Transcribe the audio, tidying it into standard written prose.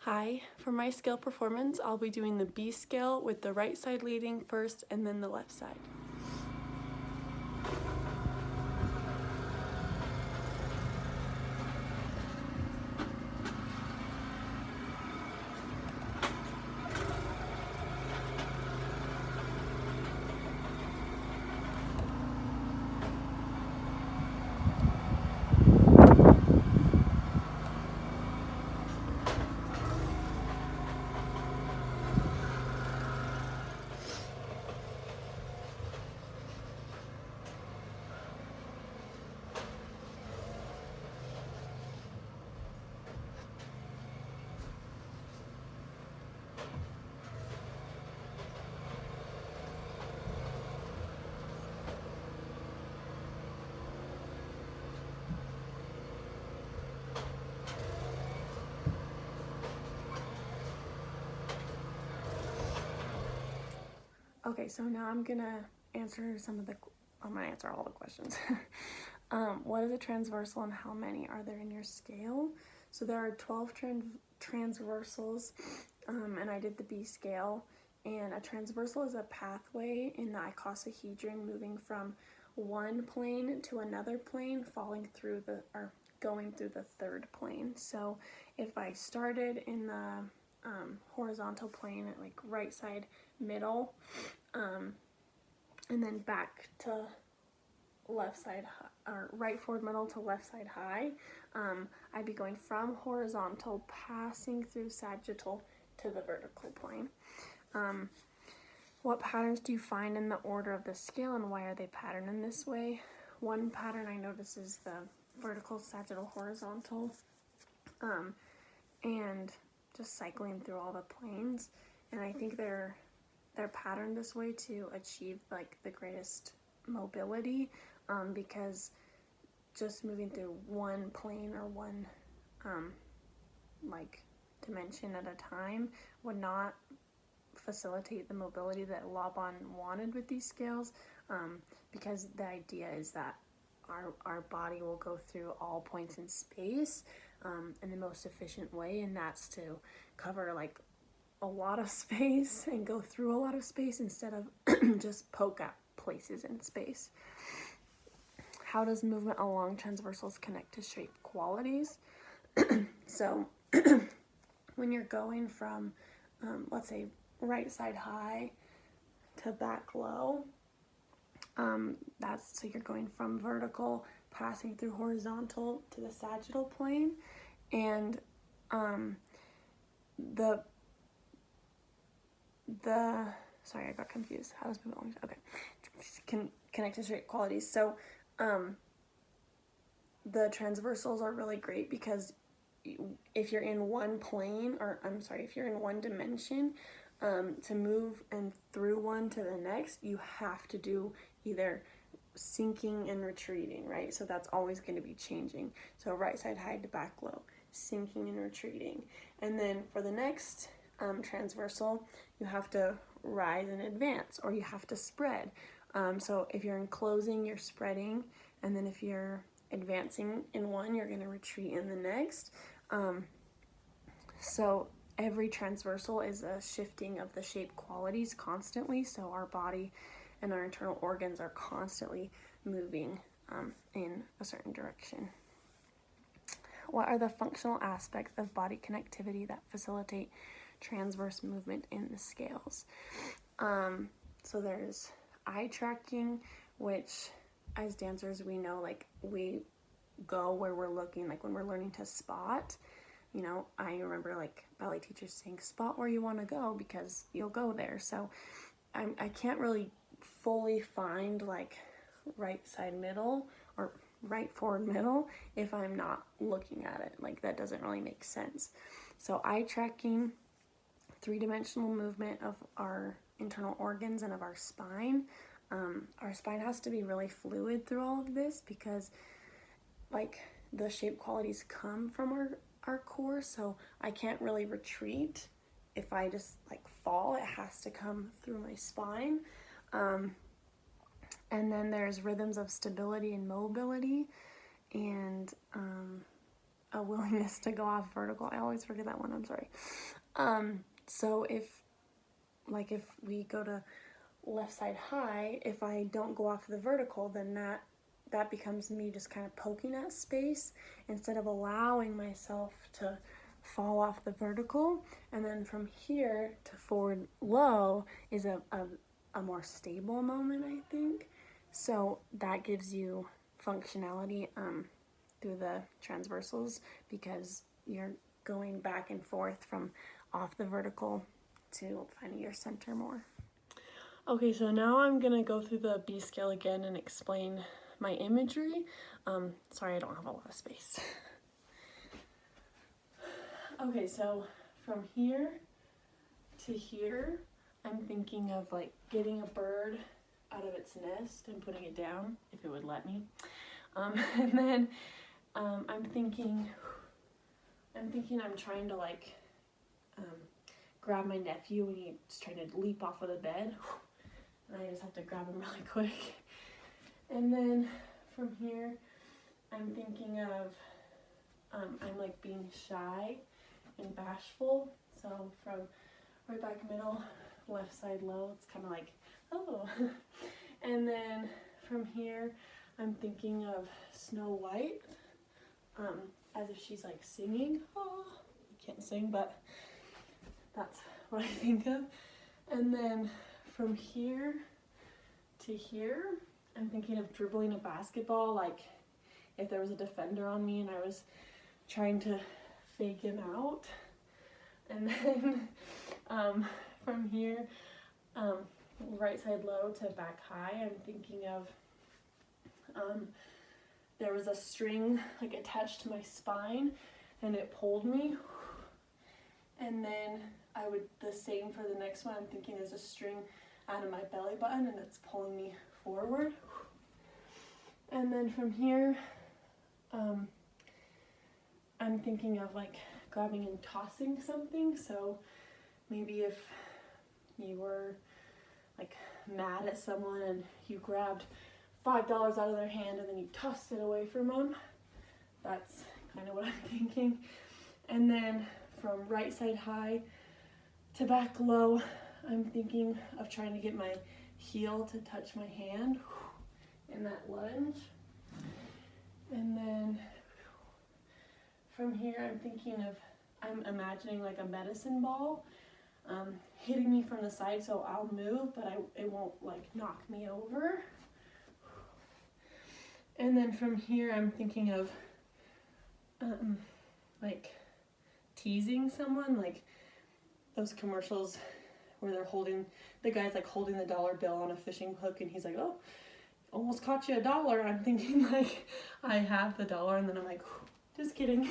Hi, for my scale performance, I'll be doing the B scale with the right side leading first and then the left side. Okay, so now I'm gonna answer I'm gonna answer all the questions. What is a transversal and how many are there in your scale? So there are 12 transversals, and I did the B scale. And a transversal is a pathway in the icosahedron moving from one plane to another plane, going through the third plane. So if I started in the horizontal plane at like right side middle, and then back to left side or right forward middle to left side high, I'd be going from horizontal, passing through sagittal to the vertical plane. What patterns do you find in the order of the scale, and why are they patterned in this way? One pattern I notice is the vertical, sagittal, horizontal, and just cycling through all the planes. And I think they're patterned this way to achieve like the greatest mobility, because just moving through one plane or one like dimension at a time would not facilitate the mobility that Laban wanted with these scales, because the idea is that our body will go through all points in space in the most efficient way, and that's to cover like a lot of space and go through a lot of space instead of just poke at places in space. How does movement along transversals connect to shape qualities? So when you're going from, let's say, right side high to back low, so you're going from vertical, passing through horizontal to the sagittal plane, and sorry, I got confused. How does movement along? Okay, can connect to shape qualities. So the transversals are really great because if you're in one plane, if you're in one dimension, to move and through one to the next, you have to do either sinking and retreating, right? So that's always going to be changing. So right side high to back low, sinking and retreating. And then for the next transversal, you have to rise and advance, or you have to spread. So if you're enclosing, you're spreading, and then if you're advancing in one, you're going to retreat in the next. So every transversal is a shifting of the shape qualities constantly, so our body and our internal organs are constantly moving in a certain direction. What are the functional aspects of body connectivity that facilitate transverse movement in the scales? So there's eye tracking, which as dancers we know, like we go where we're looking, like when we're learning to spot. You know, I remember like ballet teachers saying, spot where you want to go because you'll go there. So I can't really fully find like right side middle or right forward middle if I'm not looking at it. Like that doesn't really make sense. So eye tracking, three-dimensional movement of our internal organs and of our spine. Our spine has to be really fluid through all of this because like the shape qualities come from our core, so I can't really retreat. If I just like fall, it has to come through my spine. And then there's rhythms of stability and mobility, and a willingness to go off vertical. I always forget that one, I'm sorry. So if we go to left side high, if I don't go off the vertical, then that becomes me just kind of poking at space instead of allowing myself to fall off the vertical. And then from here to forward low is a more stable moment, I think. So that gives you functionality through the transversals, because you're going back and forth from off the vertical to finding your center more. Okay, so now I'm gonna go through the B scale again and explain my imagery. Sorry, I don't have a lot of space. Okay, so from here to here, I'm thinking of like getting a bird out of its nest and putting it down, if it would let me. And then I'm thinking I'm trying to like grab my nephew when he's trying to leap off of the bed. And I just have to grab him really quick. And then from here, I'm thinking of, I'm like being shy and bashful. So from right back middle, left side low, it's kind of like, oh. And then from here, I'm thinking of Snow White, as if she's like singing. Oh, I can't sing, but that's what I think of. And then from here to here, I'm thinking of dribbling a basketball, like if there was a defender on me and I was trying to fake him out. And then from here, right side low to back high, I'm thinking of there was a string like attached to my spine and it pulled me. And then I would, the same for the next one, I'm thinking there's a string out of my belly button and it's pulling me forward. And then from here, I'm thinking of like grabbing and tossing something. So maybe if you were like mad at someone and you grabbed $5 out of their hand and then you tossed it away from them, that's kind of what I'm thinking. And then from right side high to back low, I'm thinking of trying to get my heel to touch my hand in that lunge. And then from here, I'm imagining like a medicine ball hitting me from the side, so I'll move, but it won't like knock me over. And then from here, I'm thinking of like teasing someone, like those commercials where the guy's like holding the dollar bill on a fishing hook and he's like, oh, almost caught you $1. I'm thinking like I have the dollar and then I'm like, just kidding.